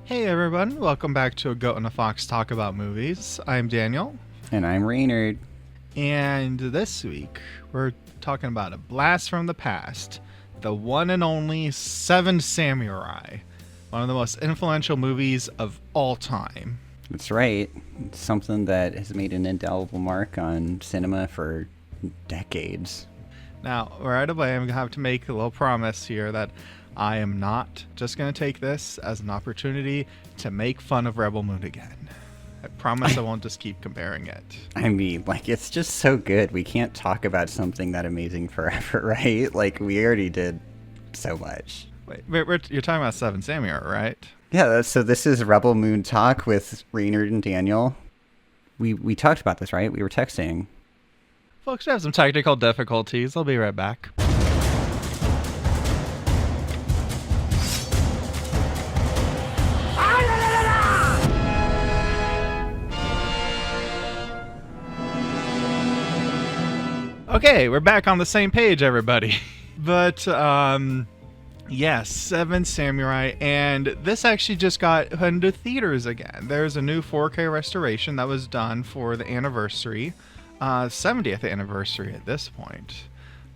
Hey everyone, welcome back to A Goat and a Fox Talk About Movies. I'm Daniel, And I'm Reynard. and this week we're talking about a blast from the past, the one and only Seven Samurai, one of the most influential movies of all time. That's right. It's something that has made an indelible mark on cinema for decades. Now, right away, I'm going to have to make a little promise here that I am not just going to take this as an opportunity to make fun of Rebel Moon again. I promise I won't just keep comparing it. I mean, it's just so good. We can't talk about something that amazing forever, right? We already did so much. Wait, you're talking about Seven Samurai, right? Yeah, so this is Rebel Moon Talk with Reynard and Daniel. We talked about this, right? We were texting. Folks, we have some technical difficulties. I'll be right back. Okay, we're back on the same page, everybody. But, yes, Seven Samurai, and this actually just got put into theaters again. There's a new 4K restoration that was done for the anniversary, 70th anniversary at this point.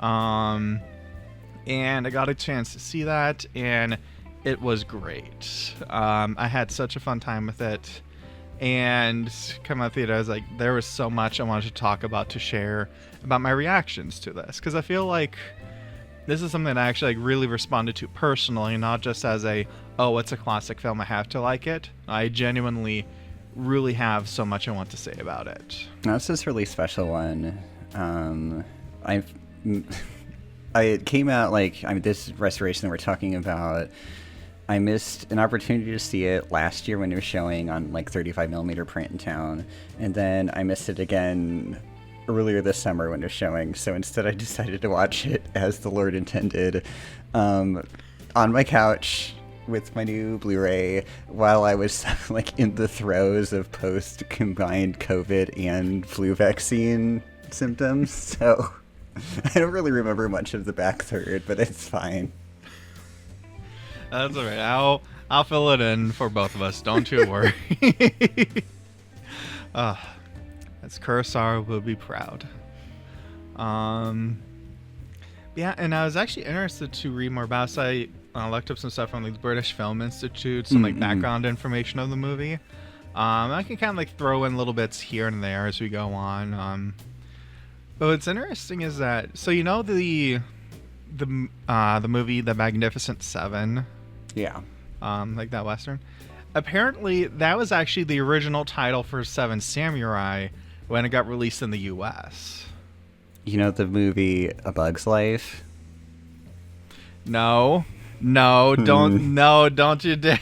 And I got a chance to see that, and it was great. I had such a fun time with it. And coming out of the theater, I was like, there was so much I wanted to talk about, to share about my reactions to this, because I feel like this is something that I actually really responded to personally, not just as it's a classic film, I have to like it. I genuinely really have so much I want to say about it. Now, this is a really special one. It came out this restoration that we're talking about. I missed an opportunity to see it last year when it was showing on 35mm print in town, and then I missed it again earlier this summer when it was showing. So instead, I decided to watch it as the Lord intended, on my couch with my new Blu-ray while I was in the throes of post-combined COVID and flu vaccine symptoms. So I don't really remember much of the back third, but it's fine. That's all right. I'll fill it in for both of us. Don't you worry. As Kurosawa will be proud. Yeah, and I was actually interested to read more about it. So I looked up some stuff from the British Film Institute, some background information of the movie. I can kind of throw in little bits here and there as we go on. But what's interesting is that the movie The Magnificent Seven. Yeah. That Western. Apparently, that was actually the original title for Seven Samurai when it got released in the U.S. You know the movie A Bug's Life? No, don't you dare.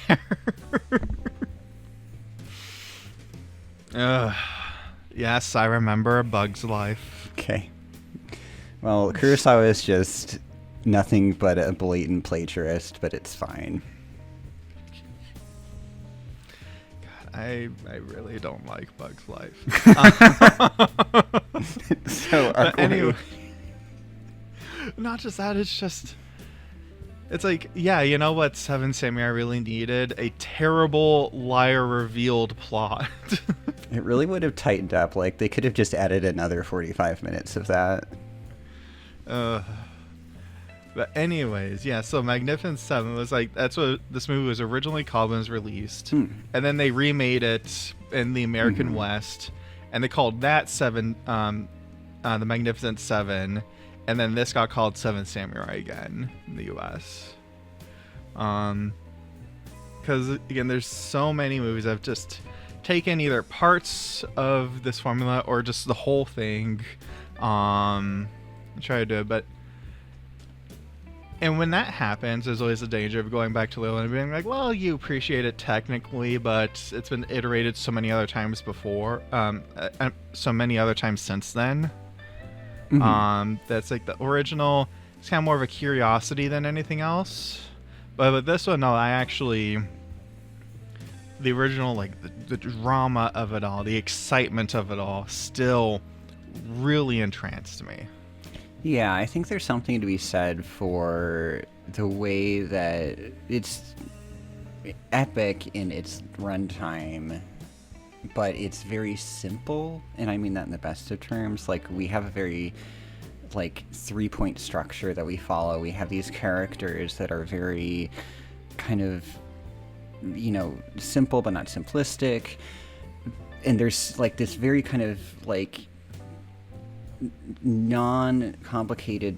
Yes, I remember A Bug's Life. Okay. Well, Kurosawa is just nothing but a blatant plagiarist, but it's fine. God, I really don't like Bug's Life. So anyway, not just that, it's you know what Seven Samurai really needed? A terrible liar revealed plot. It really would have tightened up. They could have just added another 45 minutes of that. But anyways, yeah, so Magnificent Seven was that's what this movie was originally called when it was released. And then they remade it in the American West, and they called that The Magnificent Seven, and then this got called Seven Samurai again in the US. Because, again, there's so many movies that have just taken either parts of this formula or just the whole thing. Try to do it, but... And when that happens, there's always the danger of going back to Lil and being like, well, you appreciate it technically, but it's been iterated so many other times before, so many other times since then. That's the original, it's kind of more of a curiosity than anything else. But with this one, no, the original, the drama of it all, the excitement of it all, still really entranced me. Yeah, I think there's something to be said for the way that it's epic in its runtime, but it's very simple, and I mean that in the best of terms. Like, we have a very, like, 3-point structure that we follow. We have these characters that are very kind of, you know, simple but not simplistic, and there's, like, this very kind of, like, non-complicated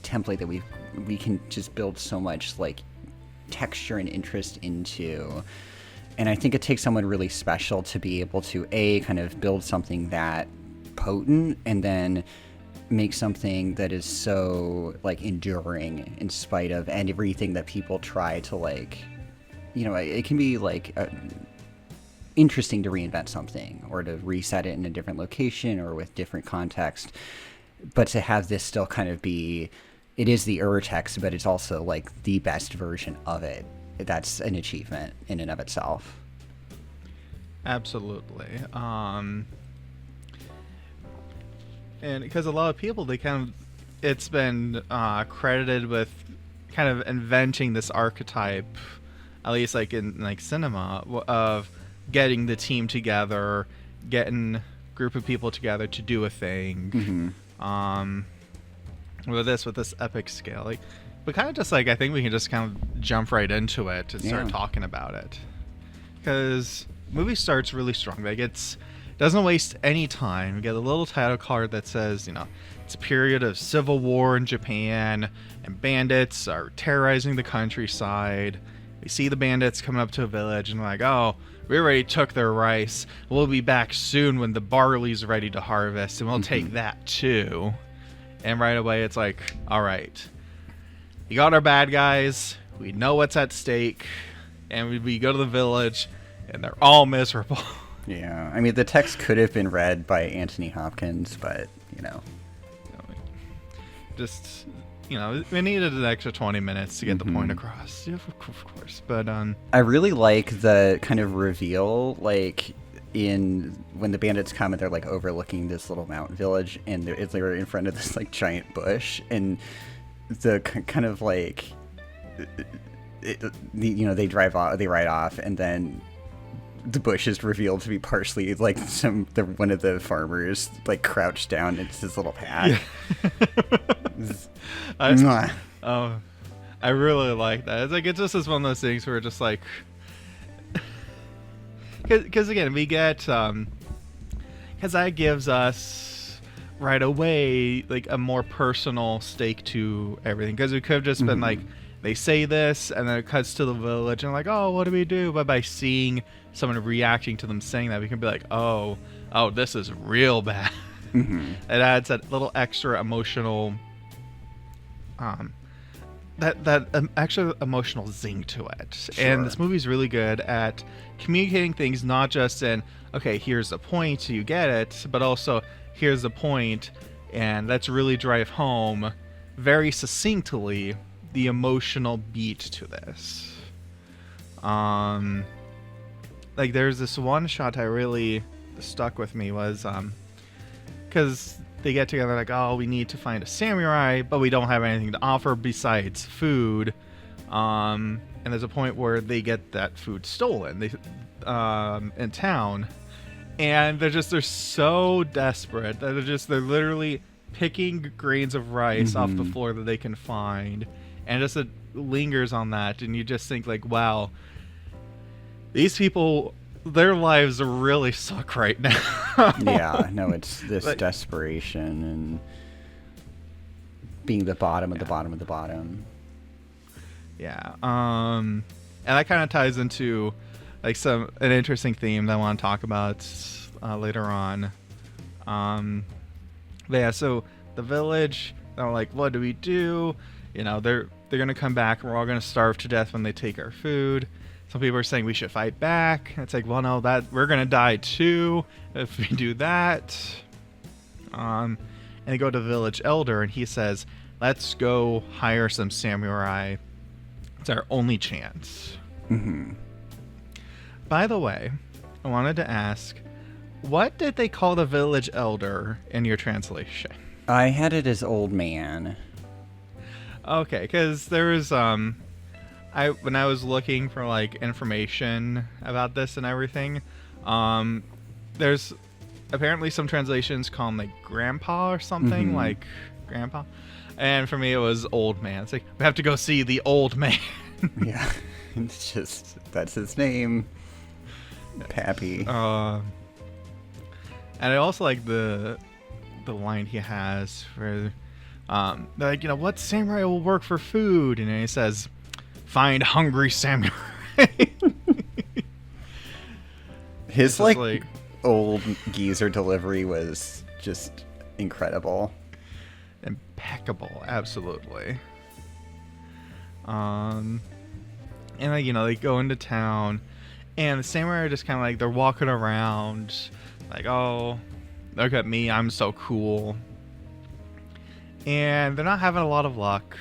template that we can just build so much, like, texture and interest into. And I think it takes someone really special to be able to kind of build something that potent, and then make something that is so, like, enduring in spite of and everything that people try to, like, you know, it can be, like, interesting to reinvent something or to reset it in a different location or with different context, but to have this still kind of be, it is the urtext, but it's also, like, the best version of it. That's an achievement in and of itself. Absolutely. And because a lot of people, they kind of, it's been credited with kind of inventing this archetype, at least like in like cinema, of getting the team together, getting a group of people together to do a thing. With this epic scale, like, but kind of just like, I think we can just kind of jump right into it and start talking about it, because movie starts really strong. Like, it's doesn't waste any time. We get a little title card that says, you know, it's a period of civil war in Japan, and bandits are terrorizing the countryside. We see the bandits coming up to a village, and like, oh, we already took their rice. We'll be back soon when the barley's ready to harvest, and we'll take that too. And right away, it's like, all right, you got our bad guys. We know what's at stake, and we go to the village, and they're all miserable. Yeah, I mean, the text could have been read by Anthony Hopkins, but, you know. Just, you know, we needed an extra 20 minutes to get the point across. Yeah, of course. But I really like the kind of reveal, like, when the bandits come and they're, like, overlooking this little mountain village, and they're in front of this, like, giant bush, and the kind of, like, you know, they ride off, and then the bush is revealed to be partially, like, one of the farmers, like, crouched down into his little path. Yeah. I really like that. It's like, it just is one of those things where just like, because again, we get because that gives us right away, like, a more personal stake to everything, because it could have just been like, they say this and then it cuts to the village and like, oh, what do we do? But by seeing someone reacting to them saying that, we can be like, oh, this is real bad. It adds that little extra emotional that extra emotional zing to it. Sure. And this movie's really good at communicating things, not just in, okay, here's the point, you get it, but also here's the point, and let's really drive home very succinctly the emotional beat to this. Like, there's this one shot that really stuck with me, was because they get together like, oh, we need to find a samurai, but we don't have anything to offer besides food. And there's a point where they get that food stolen in town, and they're so desperate that they're literally picking grains of rice off the floor that they can find, and just it lingers on that, and you just think like, wow, these people, their lives really suck right now. Yeah, no, it's this desperation and being the bottom of the bottom of the bottom. Yeah. And that kind of ties into like an interesting theme that I want to talk about later on. But yeah, so the village, they're like, what do we do? You know, they're gonna come back and we're all gonna starve to death when they take our food. Some people are saying we should fight back. It's like, well, no, that we're gonna die too if we do that. And they go to the village elder, and he says, let's go hire some samurai. It's our only chance. By the way, I wanted to ask, what did they call the village elder in your translation? I had it as old man. Okay, because there was when I was looking for like information about this and everything, there's apparently some translations call him like grandpa or something, like grandpa. And for me, it was old man. It's like, we have to go see the old man. Yeah, it's just, that's his name. Pappy. And I also like the line he has where, they're like, you know, what samurai will work for food? And then he says, find hungry samurai. His like old geezer delivery was just incredible. Impeccable, absolutely. And like, you know, they go into town, and the samurai are just kind of like, they're walking around like, oh, look at me, I'm so cool. And they're not having a lot of luck.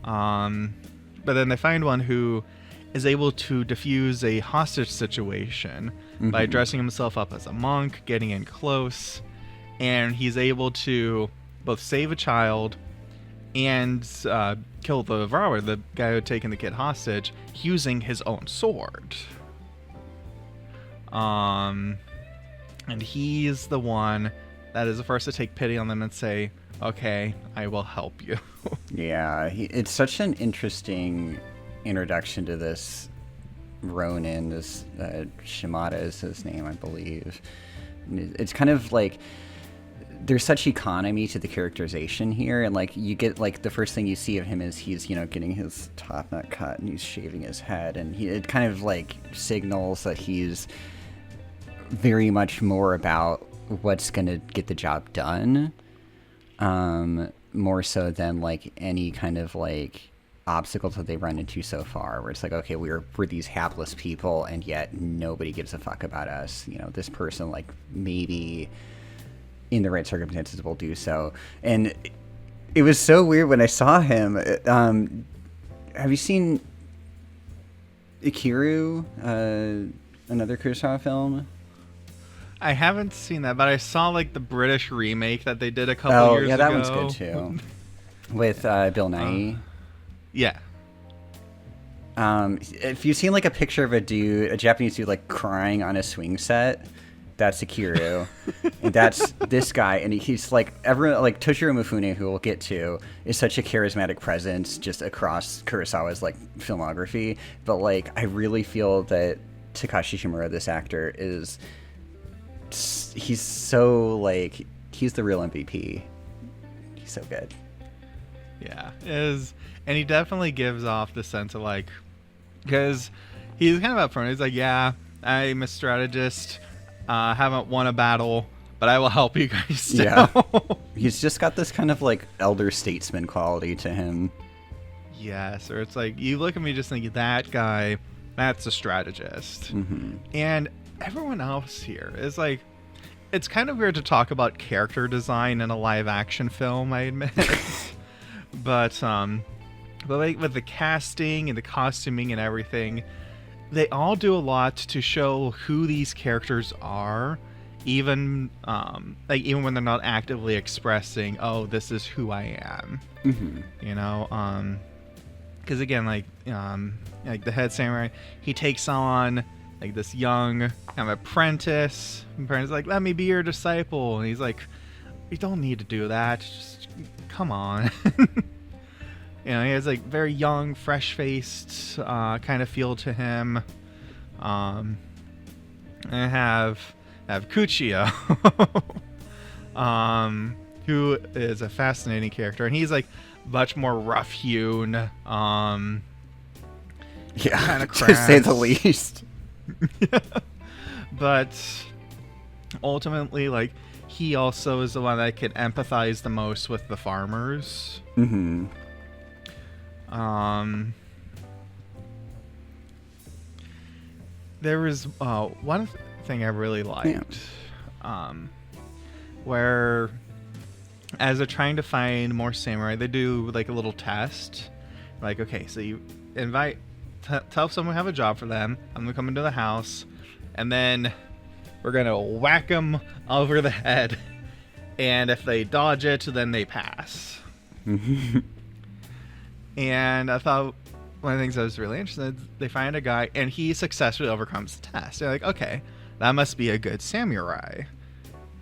But then they find one who is able to defuse a hostage situation by dressing himself up as a monk, getting in close, and he's able to both save a child and kill the robber, the guy who had taken the kid hostage, using his own sword. And he's the one that is the first to take pity on them and say, okay, I will help you. Yeah, it's such an interesting introduction to this Ronin. This Shimada is his name, I believe. It's kind of like there's such economy to the characterization here, and like you get like the first thing you see of him is he's, you know, getting his top knot cut and he's shaving his head, and it kind of like signals that he's very much more about what's gonna get the job done, more so than like any kind of like obstacles that they run into so far, where it's like, okay, we're these hapless people and yet nobody gives a fuck about us. You know, this person like maybe in the right circumstances will do so. And it was so weird when I saw him. Have you seen Akira, another Kurosawa film? I haven't seen that, but I saw like the British remake that they did a couple years ago. Oh, yeah, that one's good too. With Bill Nighy. Yeah. If you've seen like a picture of a Japanese dude like crying on a swing set, that's Akira. And that's this guy, and he's like everyone, like Toshiro Mifune, who we'll get to, is such a charismatic presence just across Kurosawa's like filmography. But like I really feel that Takashi Shimura, this actor, he's so like he's the real MVP. He's so good. Yeah, and he definitely gives off the sense of like, because he's kind of upfront. He's like, yeah, I'm a strategist. Haven't won a battle, but I will help you guys still. Yeah. He's just got this kind of like elder statesman quality to him. Yes, or it's like you look at me just think that guy, that's a strategist. And everyone else here is like, it's kind of weird to talk about character design in a live action film, I admit. but like with the casting and the costuming and everything, they all do a lot to show who these characters are, even even when they're not actively expressing, oh, this is who I am. You know, because again, like the head samurai, he takes on like this young kind of apprentice. And parents like, let me be your disciple, and he's like, you don't need to do that. Just come on. You know, he has like very young, fresh-faced kind of feel to him. And I have Kuchiya, who is a fascinating character, and he's like much more rough-hewn. Yeah, kind of to say the least. But ultimately, like, he also is the one that can empathize the most with the farmers. There was one thing I really liked, where as they're trying to find more samurai, they do like a little test. Like, okay, so you tell someone we have a job for them. I'm gonna come into the house, and then we're gonna whack them over the head, and if they dodge it, then they pass. And I thought one of the things I was really interested in, they find a guy and he successfully overcomes the test. They're like, okay, that must be a good samurai.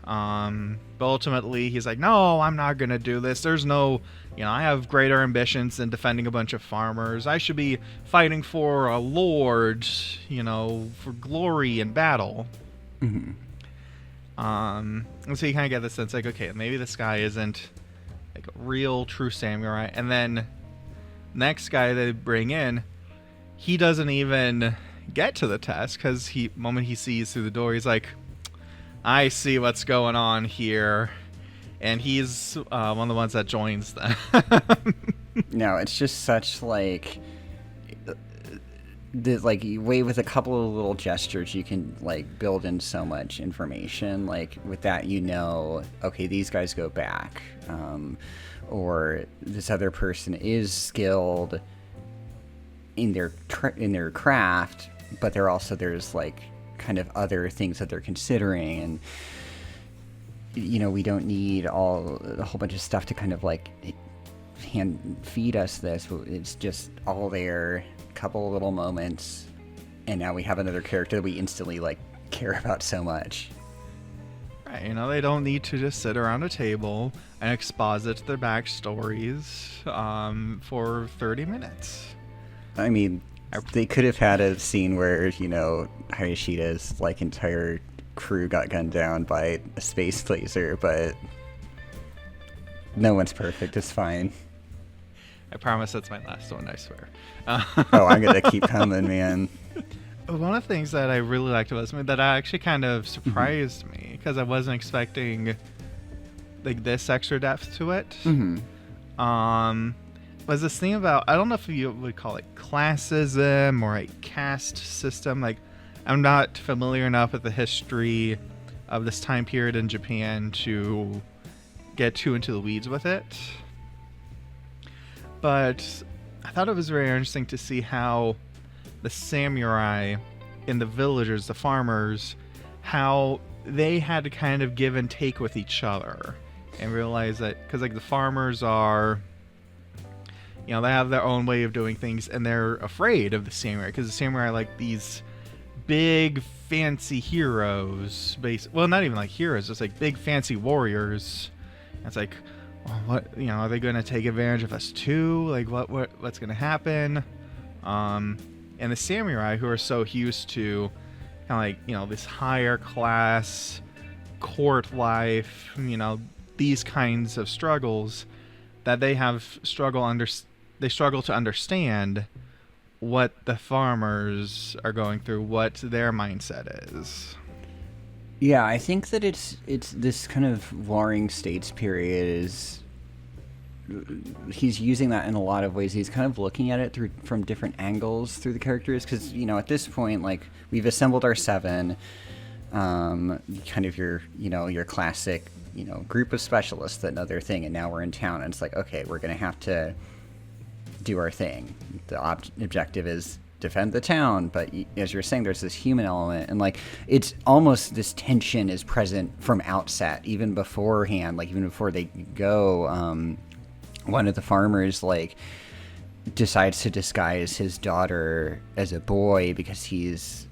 But ultimately he's like, no, I'm not going to do this. There's no, I have greater ambitions than defending a bunch of farmers. I should be fighting for a lord, for glory in battle. Mm-hmm. And so you kind of get the sense like, okay, maybe this guy isn't like a real true samurai. And then next guy they bring in, he doesn't even get to the test because moment he sees through the door, he's like, I see what's going on here. And he's one of the ones that joins them. No, it's just such like you wave with a couple of little gestures, you can like build in so much information. Like with that, okay, these guys go back, or this other person is skilled in their craft, but there's like kind of other things that they're considering, and we don't need a whole bunch of stuff to kind of like hand feed us this. It's just all there, a couple little moments, and now we have another character that we instantly like care about so much. Right, they don't need to just sit around a table and exposit their backstories for 30 minutes. I mean, they could have had a scene where Hayashida's like entire crew got gunned down by a space laser, but no one's perfect. It's fine. I promise that's my last one, I swear. Oh, I'm gonna keep coming, man. One of the things that I really liked about this movie that actually kind of surprised me, because I wasn't expecting like this extra depth to it, was this thing about, I don't know if you would call it classism or a caste system. Like, I'm not familiar enough with the history of this time period in Japan to get too into the weeds with it. But I thought it was very interesting to see how the samurai and the villagers, the farmers, how they had to kind of give and take with each other and realize that, because like the farmers are, they have their own way of doing things, and they're afraid of the samurai because the samurai are like these big fancy heroes, well, not even like heroes, just like big fancy warriors. And it's like, well, what, are they going to take advantage of us too? Like what's going to happen? And the samurai, who are so used to kind of like, this higher class court life, these kinds of struggles, that they struggle to understand what the farmers are going through, what their mindset is. Yeah, I think that it's this kind of warring states period is, he's using that in a lot of ways. He's kind of looking at it from different angles through the characters, because at this point, like, we've assembled our 7, kind of your classic group of specialists that know their thing, and now we're in town, and it's like, okay, we're gonna have to do our thing. The objective is defend the town, but as you're saying, there's this human element, and like it's almost, this tension is present from outset, even beforehand, like even before they go. One of the farmers like decides to disguise his daughter as a boy because he's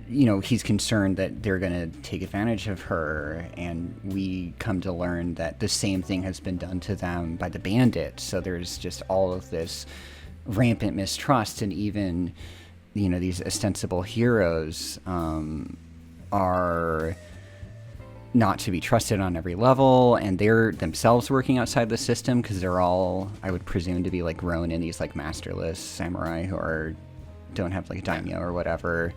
he's concerned that they're going to take advantage of her, and we come to learn that the same thing has been done to them by the bandits. So there's just all of this rampant mistrust, and even these ostensible heroes are not to be trusted on every level, and they're themselves working outside the system because they're all, I would presume, to be like grown in these like masterless samurai who don't have like daimyo or whatever.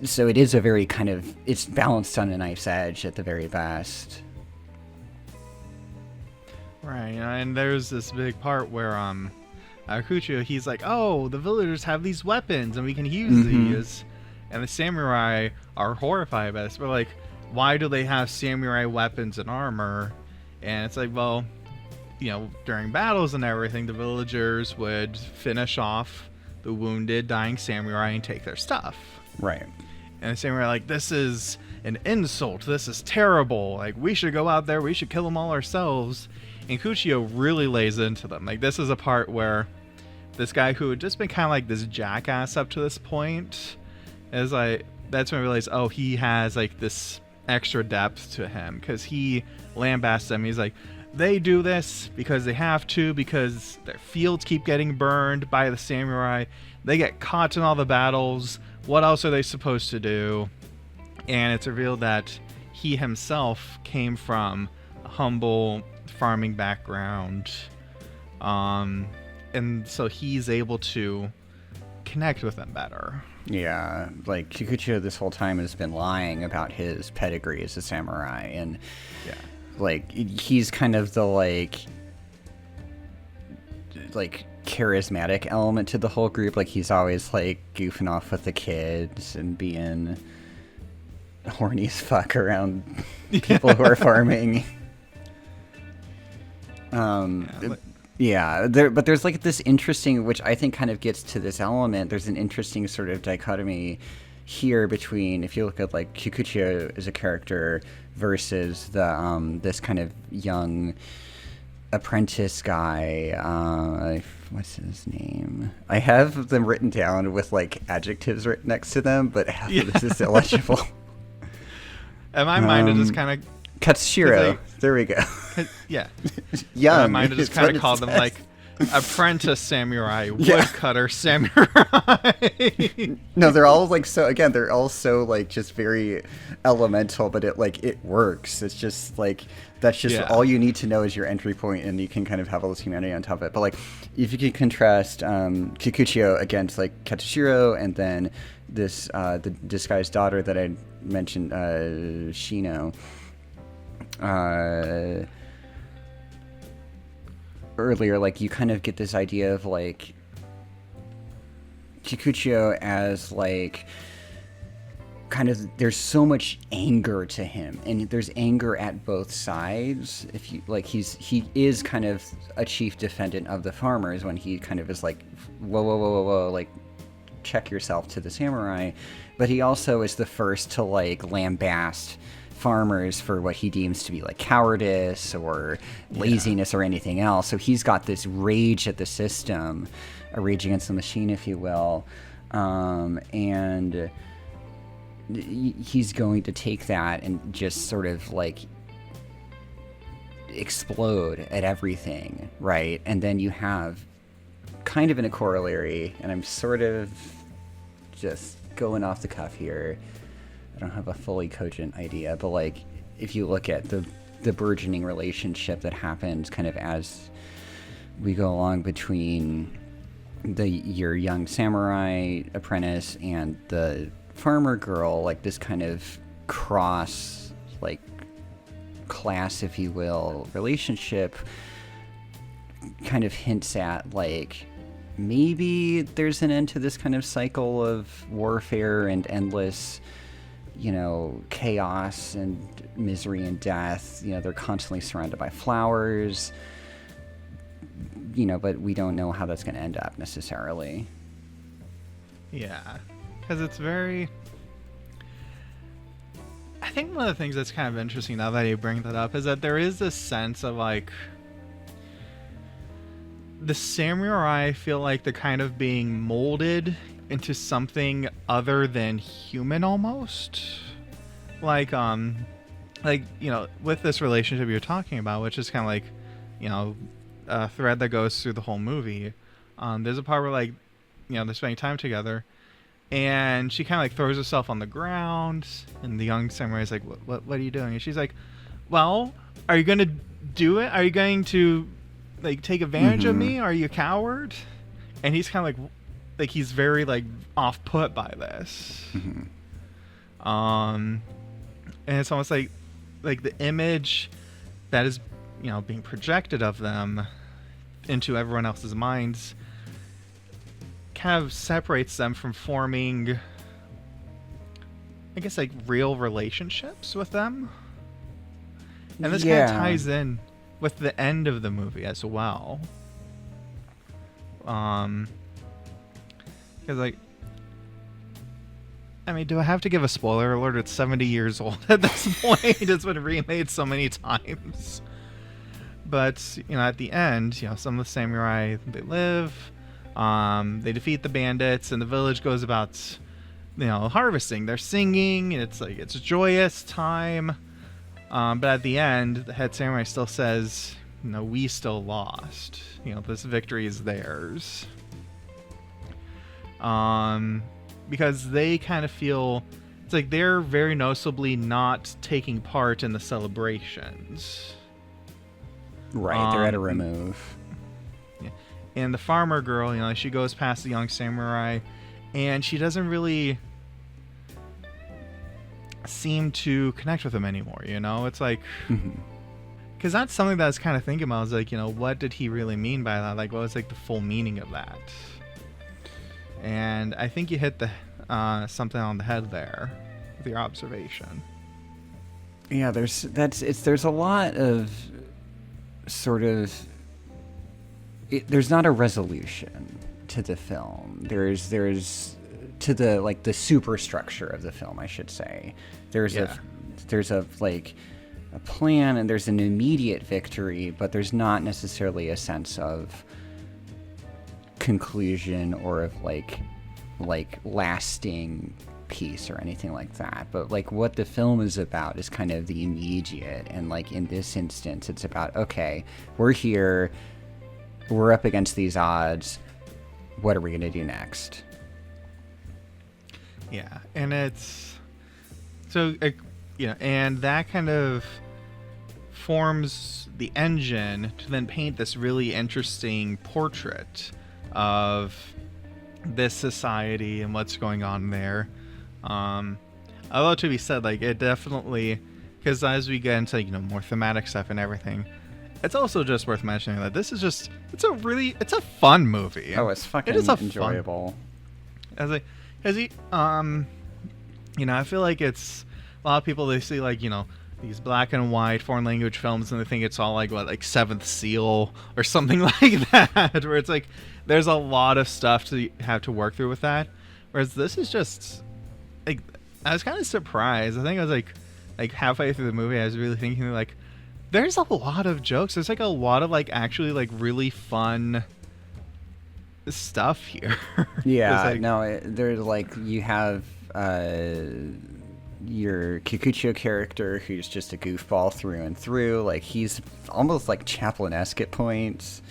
So it is a very kind of, it's balanced on a knife's edge at the very best. Right, and there's this big part where Akucho, he's like, oh, the villagers have these weapons and we can use these. And the samurai are horrified by this. But like, why do they have samurai weapons and armor? And it's like, well, during battles and everything, the villagers would finish off the wounded, dying samurai and take their stuff. Right. And the samurai are like, this is an insult. This is terrible. Like, we should go out there. We should kill them all ourselves. And Kuchio really lays into them. Like, this is a part where this guy who had just been kind of like this jackass up to this point is like, that's when I realized, oh, he has like this extra depth to him, because he lambasts them. He's like, they do this because they have to, because their fields keep getting burned by the samurai. They get caught in all the battles. What else are they supposed to do? And it's revealed that he himself came from a humble farming background. And so he's able to connect with them better. Yeah, like Kikuchiyo this whole time has been lying about his pedigree as a samurai, and Yeah. like he's kind of the like charismatic element to the whole group. Like he's always like goofing off with the kids and being horny as fuck around people who are farming. But there's like this interesting, which I think kind of gets to this element. There's an interesting sort of dichotomy here between, if you look at like Kikuchiyo as a character versus the this kind of young apprentice guy. What's his name? I have them written down with like adjectives written next to them, but half of this is illegible. And my mind is just kind of Katsushiro. There we go. Yeah. Young. My mind just kind of called them like apprentice samurai, woodcutter samurai. No, they're all like so. Again, they're all so like just very elemental, but it works. It's just like that's just all you need to know is your entry point, and you can kind of have all this humanity on top of it. But like, if you could contrast Kikuchiyo against like Katsushiro, and then this this guy's daughter that I mentioned, Shino. Earlier, like you kind of get this idea of like Kikuchiyo as like kind of there's so much anger to him, and there's anger at both sides. If you like, he is kind of a chief defendant of the farmers when he kind of is like whoa, like check yourself to the samurai, but he also is the first to like lambast farmers for what he deems to be like cowardice or laziness or anything else. So he's got this rage at the system, a rage against the machine, if you will, and he's going to take that and just sort of like explode at everything, right? And then you have kind of in a corollary, and I'm sort of just going off the cuff here, I don't have a fully cogent idea, but like if you look at the burgeoning relationship that happens kind of as we go along between your young samurai apprentice and the farmer girl, like this kind of cross like class, if you will, relationship kind of hints at like maybe there's an end to this kind of cycle of warfare and endless, you know, chaos and misery and death. You know, they're constantly surrounded by flowers, you know, but we don't know how that's going to end up necessarily. Yeah, because it's very... I think one of the things that's kind of interesting now that you bring that up is that there is this sense of like the samurai feel like they're kind of being molded into something other than human almost. Like, you know, with this relationship you're talking about, which is kind of like, you know, a thread that goes through the whole movie. There's a part where like, you know, they're spending time together, and she kind of like throws herself on the ground, and the young samurai is like, what are you doing? And she's like, well, are you going to do it? Are you going to like take advantage of me? Are you a coward? And he's kind of like he's very like off put by this. And it's almost like the image that is, you know, being projected of them into everyone else's minds kind of separates them from forming, I guess, like real relationships with them. And this kind of ties in with the end of the movie as well. Because like, I mean, do I have to give a spoiler alert? It's 70 years old at this point. It's been remade so many times. But at the end, some of the samurai, they live. They defeat the bandits, and the village goes about harvesting. They're singing, and it's a joyous time. But at the end, the head samurai still says, we still lost. This victory is theirs. Because they kind of feel it's like they're very noticeably not taking part in the celebrations. Right, they're at a remove. Yeah. And the farmer girl, she goes past the young samurai, and she doesn't really seem to connect with him anymore. It's like, because that's something that I was kind of thinking about. I was like, what did he really mean by that? Like, what was like the full meaning of that? And I think you hit the something on the head there with your observation. Yeah, there's a lot of sort of there's not a resolution to the film. There's to the superstructure of the film, I should say. There's a plan, and there's an immediate victory, but there's not necessarily a sense of conclusion or of like lasting peace or anything like that. But like what the film is about is kind of the immediate, and like in this instance it's about, okay, we're here, we're up against these odds, what are we going to do next? Yeah, and it's so and that kind of forms the engine to then paint this really interesting portrait of this society and what's going on there. Although to be said, like, it definitely, because as we get into more thematic stuff and everything, it's also just worth mentioning that this is just it's a fun movie. Oh, it's fucking enjoyable. I feel like it's a lot of people, they see these black and white foreign language films and they think it's all like Seventh Seal or something like that, where it's like there's a lot of stuff to have to work through with that, whereas this is just like, I was kind of surprised. I think I was like halfway through the movie, I was really thinking like there's a lot of jokes, there's like a lot of actually really fun stuff here. Yeah, there's you have your Kikucho character, who's just a goofball through and through. Like, he's almost Chaplin-esque at points.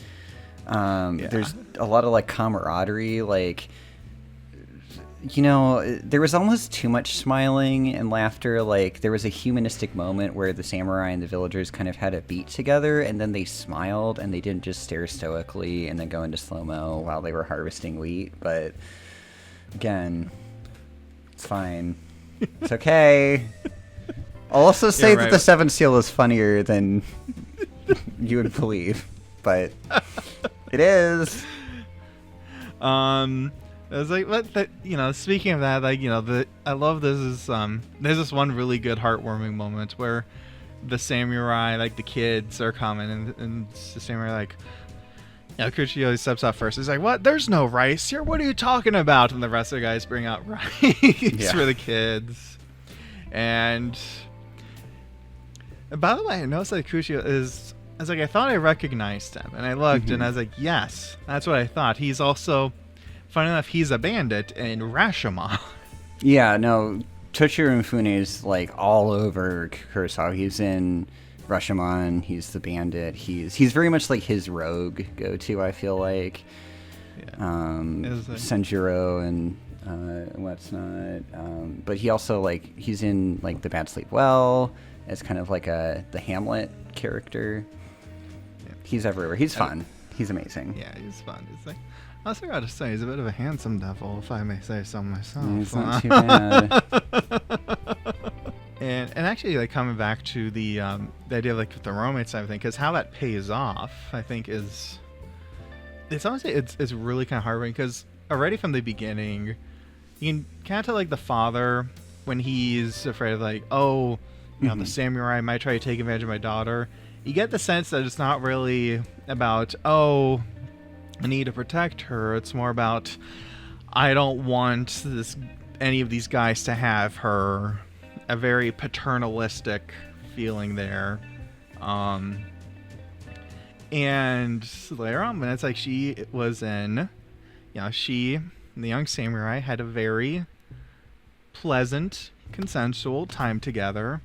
There's a lot of camaraderie. There was almost too much smiling and laughter. There was a humanistic moment where the samurai and the villagers kind of had a beat together, and then they smiled, and they didn't just stare stoically and then go into slow-mo while they were harvesting wheat. But again, it's fine. It's okay. I'll also say that the Seventh Seal is funnier than you would believe, but it is. I was like, speaking of that, I love this is there's this one really good heartwarming moment where the samurai, the kids are coming, and the samurai Kuchio steps up first. He's like, "What? There's no rice here. What are you talking about?" And the rest of the guys bring out rice for the kids. And by the way, I noticed that Kuchio is. I was like, I thought I recognized him, and I looked, and I was like, yes, that's what I thought. He's also, funny enough, he's a bandit in Rashomon. Yeah, no, Toshiro Mifune is all over Kurosawa. He's in Rashomon, he's the bandit, he's very much his rogue go-to, I feel like. Yeah. Senjuro and what's not. But he also he's in The Bad Sleep Well as kind of the Hamlet character. Yeah. He's everywhere. He's fun. He's amazing. Yeah, he's fun. He's I also gotta say, he's a bit of a handsome devil, if I may say so myself. He's not too bad. And actually, coming back to the idea of the romance side of thing, because how that pays off, I think, is it's honestly it's really kind of heartbreaking, because already from the beginning, you can kind of tell the father when he's afraid of the samurai might try to take advantage of my daughter. You get the sense that it's not really about I need to protect her. It's more about I don't want any of these guys to have her. A very paternalistic feeling there. And And later on, when it's like she was in, she and the young samurai had a very pleasant, consensual time together.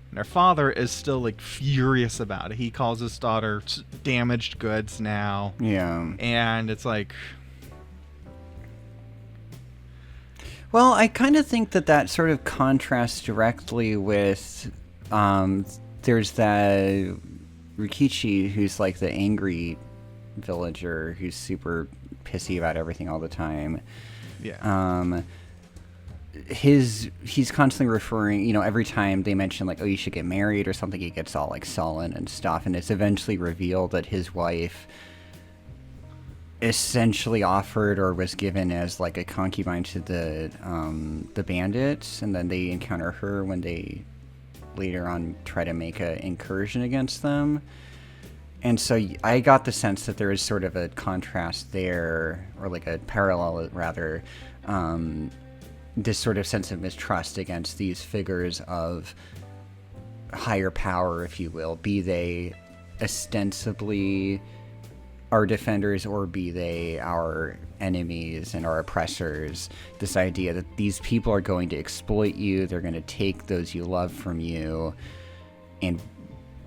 And her father is still like furious about it. He calls his daughter damaged goods now. Yeah. And it's like, well, I kind of think that sort of contrasts directly with there's that Rikichi, who's like the angry villager who's super pissy about everything all the time. yeah. He's constantly referring, every time they mention like, oh, you should get married or something, he gets all like sullen and stuff, and it's eventually revealed that his wife essentially offered or was given as like a concubine to the bandits, and then they encounter her when they later on try to make an incursion against them. And so I got the sense that there is sort of a contrast there, or like a parallel rather, this sort of sense of mistrust against these figures of higher power, if you will, be they ostensibly our defenders or be they our enemies and our oppressors. This idea that these people are going to exploit you, they're going to take those you love from you, and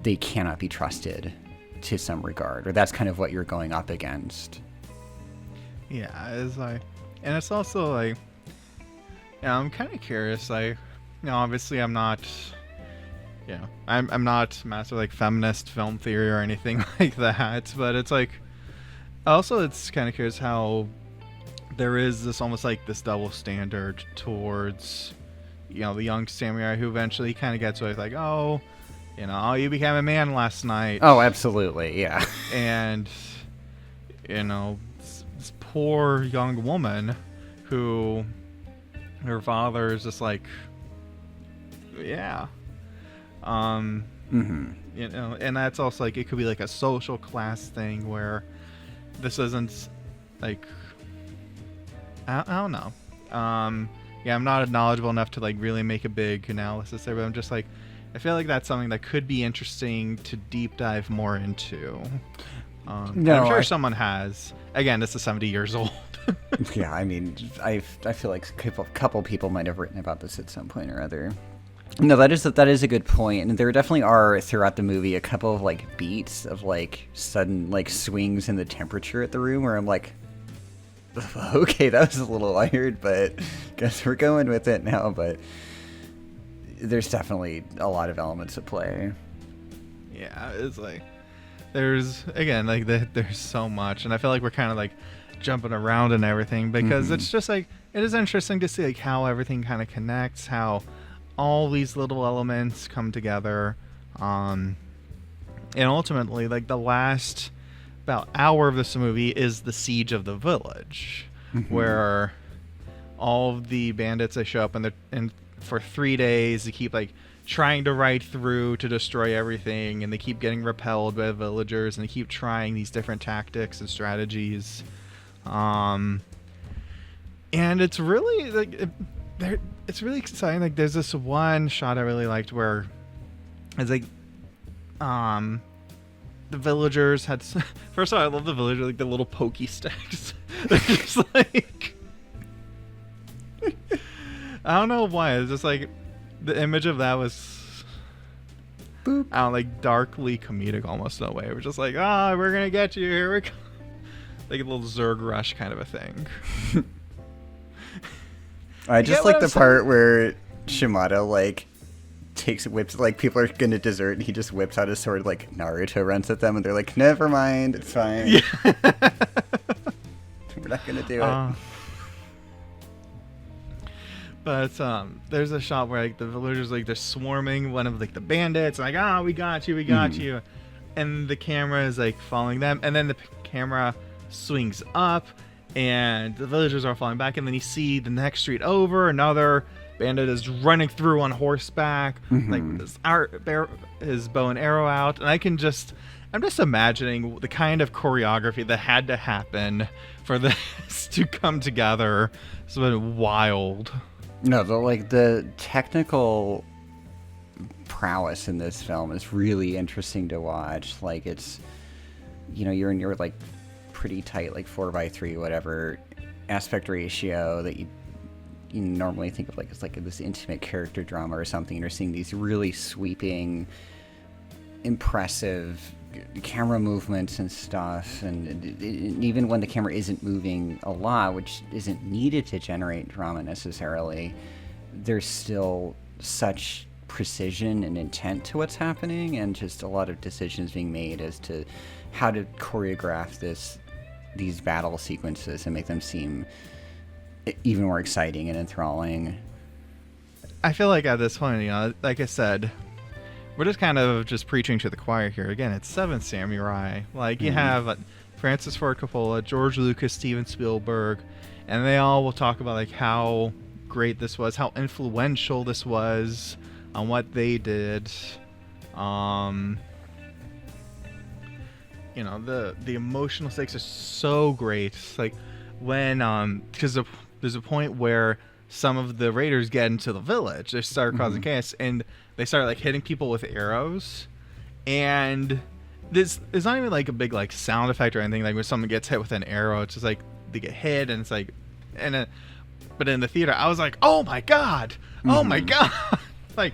they cannot be trusted to some regard, or that's kind of what you're going up against. Yeah, it's like, and it's also like, I'm kind of curious. Like, obviously, I'm not, I'm not massive like feminist film theory or anything like that. But it's like, also, it's kind of curious how there is this almost like this double standard towards, the young samurai who eventually kind of gets with like, oh, you became a man last night. Oh, absolutely, yeah. And, this poor young woman who, her father is just like, yeah. And that's also like, it could be like a social class thing where this isn't like, I don't know. I'm not knowledgeable enough to like really make a big analysis there, but I'm just like, I feel like that's something that could be interesting to deep dive more into. I'm sure someone has. Again, this is 70 years old. Yeah, I mean, I feel like a couple people might have written about this at some point or other. No, that is a good point, and there definitely are throughout the movie a couple of like beats of like sudden like swings in the temperature at the room where I'm like, okay, that was a little weird, but guess we're going with it now. But there's definitely a lot of elements at play. Yeah, it's like there's there's so much, and I feel like we're kind of like jumping around and everything because it's just like, it is interesting to see like how everything kind of connects, how all these little elements come together, and ultimately like the last about hour of this movie is the siege of the village, where all of the bandits, they show up and for 3 days they keep like trying to ride through to destroy everything, and they keep getting repelled by the villagers, and they keep trying these different tactics and strategies. And it's really like it's really exciting. Like there's this one shot I really liked where it's like the villagers had first of all, I love the villagers, like the little pokey sticks. They're just like I don't know why, it's just like the image of that was boop. I don't know, like darkly comedic almost in a way. We're just like, we're gonna get you, here we go. Like a little Zerg rush kind of a thing. I just like the part where Shimada like whips, like people are gonna desert and he just whips out his sword like Naruto, runs at them, and they're like, never mind, it's fine. Yeah. We're not gonna do it. But there's a shot where like the villagers, like they're swarming one of like the bandits, like, we got you, you, and the camera is like following them, and then the camera swings up and the villagers are falling back, and then you see the next street over, another bandit is running through on horseback, like with his bow and arrow out, and I'm just imagining the kind of choreography that had to happen for this to come together. It's been wild. No, the technical prowess in this film is really interesting to watch. Like, it's you're in your like pretty tight like 4:3 whatever aspect ratio that you normally think of like as like this intimate character drama or something. You're seeing these really sweeping, impressive camera movements and stuff, and even when the camera isn't moving a lot, which isn't needed to generate drama necessarily, there's still such precision and intent to what's happening, and just a lot of decisions being made as to how to choreograph these battle sequences and make them seem even more exciting and enthralling. I feel like at this point, like I said, we're just kind of just preaching to the choir here. Again, it's Seven Samurai. Like, you have Francis Ford Coppola, George Lucas, Steven Spielberg, and they all will talk about like how great this was, how influential this was on what they did. The emotional stakes are so great. Like when because there's a point where some of the raiders get into the village, they start causing chaos, and they start like hitting people with arrows, and this is not even like a big like sound effect or anything. Like when someone gets hit with an arrow, it's just like they get hit, and it's like, but in the theater, I was like, oh my god, like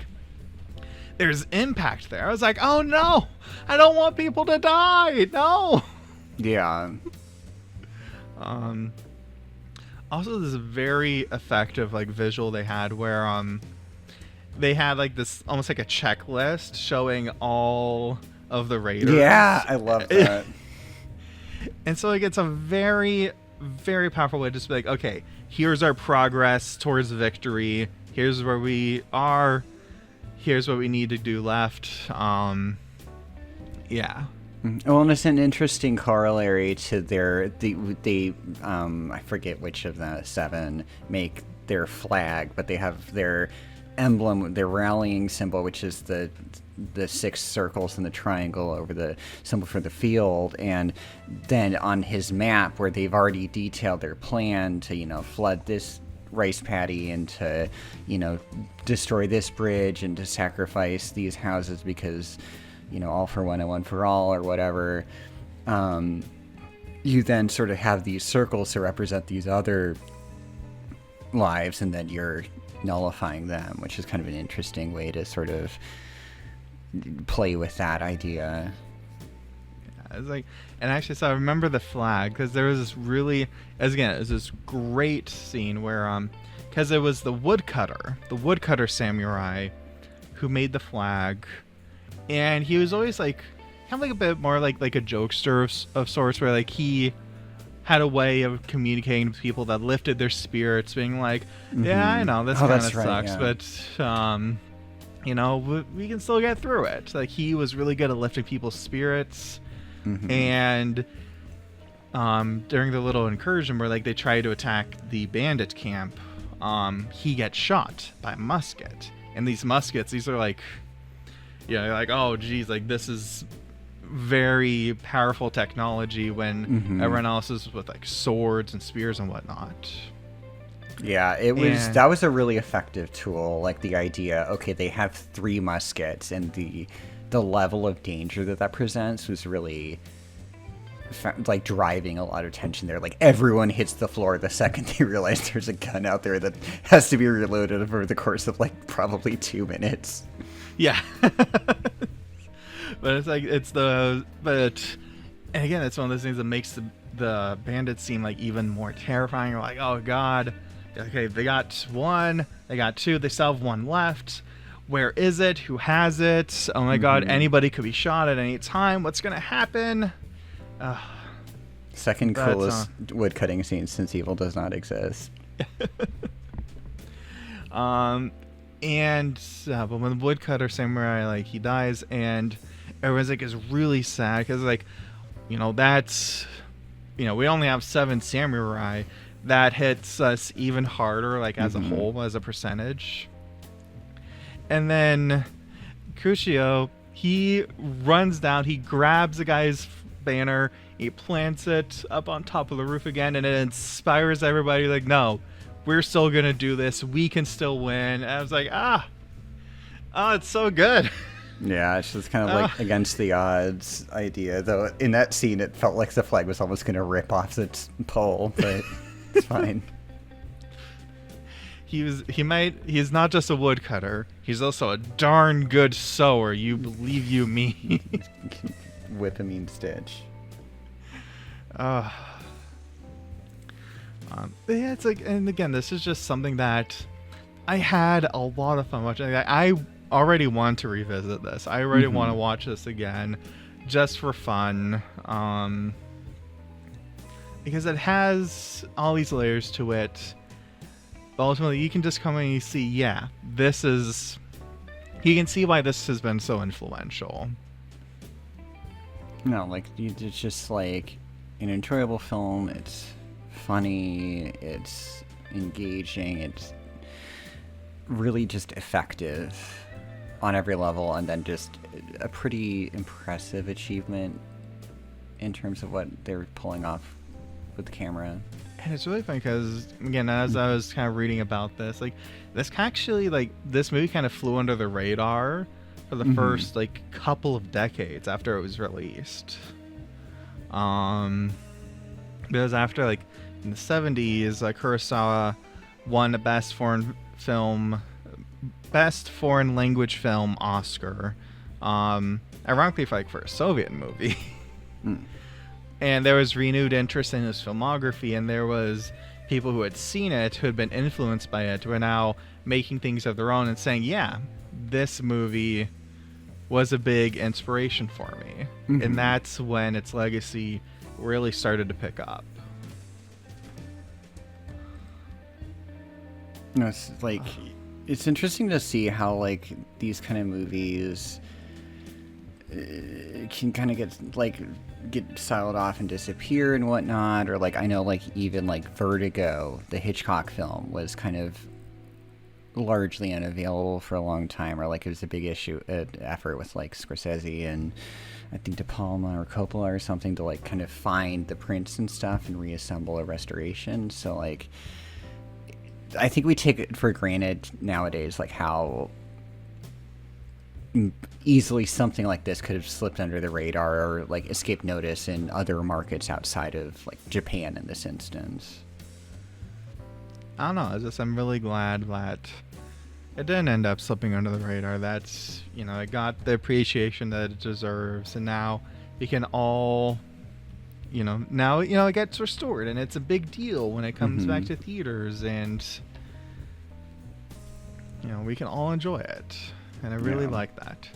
there's impact there. I was like, oh no, I don't want people to die, no. Yeah. Also, this very effective like visual they had where they had like this almost like a checklist showing all of the raiders. Yeah, I love that. And so like it's a very, very powerful way to just be like, okay, here's our progress towards victory. Here's where we are. Here's what we need to do left. Yeah. Well, and it's an interesting corollary to I forget which of the seven make their flag, but they have their emblem, their rallying symbol, which is the 6 circles and the triangle over the symbol for the field, and then on his map where they've already detailed their plan to, flood this rice paddy and to, destroy this bridge and to sacrifice these houses because all for one and one for all or whatever. You then sort of have these circles to represent these other lives, and then you're nullifying them, which is kind of an interesting way to sort of play with that idea. Yeah, it's like, and actually, so I remember the flag because there was this really, it was this great scene where, because it was the woodcutter samurai who made the flag. And he was always like, kind of like a bit more like a jokester of sorts, where like he had a way of communicating with people that lifted their spirits, being like, yeah, I know this kind of sucks, but we can still get through it. Like he was really good at lifting people's spirits. And during the little incursion where like they try to attack the bandit camp, he gets shot by a musket, and these muskets, these are like, you're like, oh geez, like this is very powerful technology when everyone else is with like swords and spears and whatnot. Yeah, that was a really effective tool. Like the idea, okay, they have 3 muskets, and the level of danger that presents was really like driving a lot of tension there. Like everyone hits the floor the second they realize there's a gun out there that has to be reloaded over the course of like probably 2 minutes. Yeah. But it's like, and again, it's one of those things that makes the bandits seem like even more terrifying. You're like, oh god, okay, they got 1, they got 2, they still have 1 left. Where is it? Who has it? Oh my god, anybody could be shot at any time. What's gonna happen? Second coolest woodcutting scene since evil does not exist. But when the woodcutter samurai, like, he dies, and everyone's like is really sad because like, that's, we only have 7 samurai. That hits us even harder, like as a whole, as a percentage. And then Kushio, he runs down, he grabs the guy's banner, he plants it up on top of the roof again, and it inspires everybody like, no, we're still gonna do this, we can still win. And I was like, it's so good. Yeah, it's just kind of like against the odds idea. Though in that scene, it felt like the flag was almost going to rip off its pole, but it's fine. He's not just a woodcutter. He's also a darn good sewer. You believe you me. Whip a mean stitch. Yeah, it's like, and again, this is just something that I had a lot of fun watching. I already want to revisit this. I already want to watch this again, just for fun. Because it has all these layers to it. But ultimately, you can just come in and you see, yeah, this is. You can see why this has been so influential. No, like it's just like an enjoyable film. It's funny. It's engaging. It's really just effective on every level, and then just a pretty impressive achievement in terms of what they're pulling off with the camera. And it's really funny because, again, as I was kind of reading about this, like, this actually, like, this movie kind of flew under the radar for the first, like, couple of decades after it was released. Because after, like, in the 70s, Kurosawa won the Best Foreign Language Film Oscar, ironically for a Soviet movie. And there was renewed interest in his filmography, and there was people who had seen it, who had been influenced by it, who are now making things of their own and saying, yeah, this movie was a big inspiration for me. And that's when its legacy really started to pick up. No, it's like, it's interesting to see how, like, these kind of movies can kind of get siloed off and disappear and whatnot, or like I know like even like Vertigo, the Hitchcock film, was kind of largely unavailable for a long time, or like it was a big effort with like Scorsese and I think De Palma or Coppola or something to like kind of find the prints and stuff and reassemble a restoration. So like I think we take it for granted nowadays like how easily something like this could have slipped under the radar or like escaped notice in other markets outside of like Japan in this instance. I don't know. I'm really glad that it didn't end up slipping under the radar. That's, it got the appreciation that it deserves, and now we can all, it gets restored, and it's a big deal when it comes back to theaters, and we can all enjoy it. And I really like that.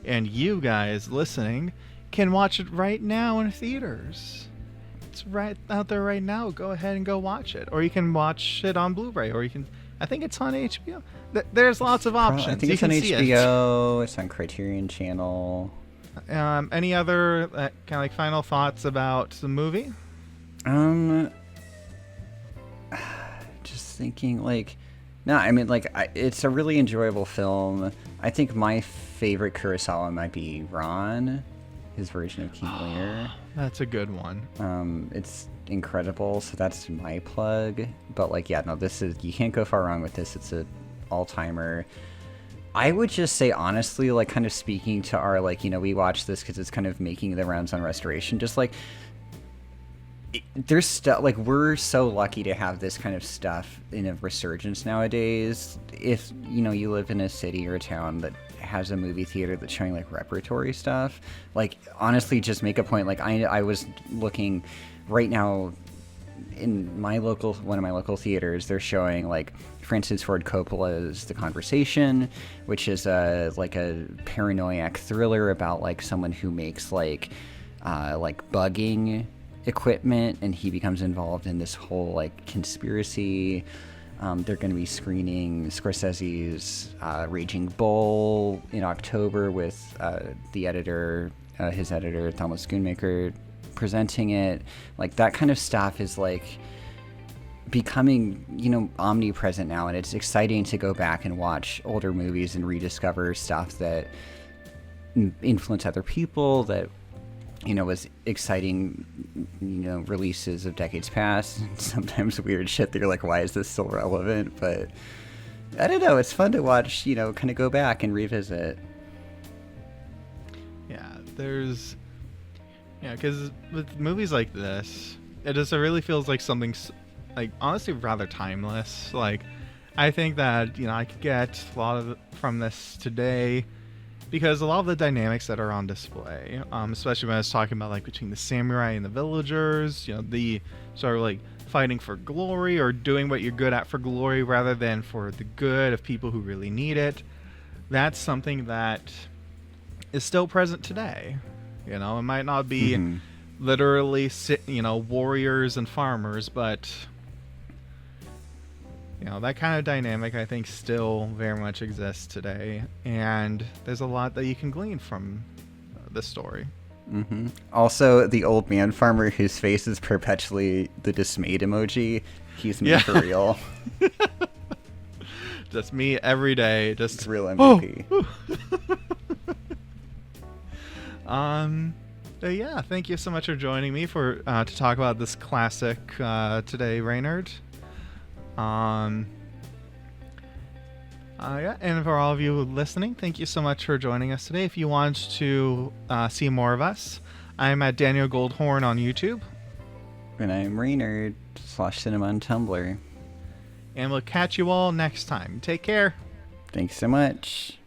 And you guys listening can watch it right now in theaters. It's right out there right now. Go ahead and go watch it. Or you can watch it on Blu-ray. Or I think it's on HBO. There's lots of options. I think it's on HBO. It's on Criterion Channel. Any other kind of like final thoughts about the movie? Just thinking like... No, I mean, like, it's a really enjoyable film. I think my favorite Kurosawa might be Ron, his version of King Lear. That's a good one. It's incredible, so that's my plug. But, like, yeah, no, you can't go far wrong with this. It's a all-timer. I would just say, honestly, like, kind of speaking to our, like, we watch this because it's kind of making the rounds on restoration, just, like, there's stuff like we're so lucky to have this kind of stuff in a resurgence nowadays. If you live in a city or a town that has a movie theater that's showing like repertory stuff, like honestly just make a point. Like I was looking right now in one of my local theaters, they're showing like Francis Ford Coppola's The Conversation, which is like a paranoiac thriller about like someone who makes like bugging equipment, and he becomes involved in this whole like conspiracy. They're going to be screening Scorsese's Raging Bull in October with his editor Thomas Schoonmaker presenting it. Like that kind of stuff is like becoming omnipresent now, and it's exciting to go back and watch older movies and rediscover stuff that influence other people, that was exciting, releases of decades past. Sometimes weird shit that you're like, why is this still relevant? But I don't know, it's fun to watch, kind of go back and revisit. There's, because with movies like this, it really feels like something, like, honestly, rather timeless. Like, I think that, I could get a lot of from this today, because a lot of the dynamics that are on display, especially when I was talking about, like, between the samurai and the villagers, the sort of, like, fighting for glory or doing what you're good at for glory rather than for the good of people who really need it. That's something that is still present today. It might not be literally, warriors and farmers, but that kind of dynamic, I think, still very much exists today, and there's a lot that you can glean from this story. Also, the old man farmer whose face is perpetually the dismayed emoji, he's me for real. Just me every day, just real MVP. But yeah, thank you so much for joining me to talk about this classic today, Reynard. And for all of you listening, thank you so much for joining us today. If you want to see more of us, I'm at Daniel Goldhorn on YouTube. And I'm Reynard/Cinema on Tumblr. And we'll catch you all next time. Take care. Thanks so much.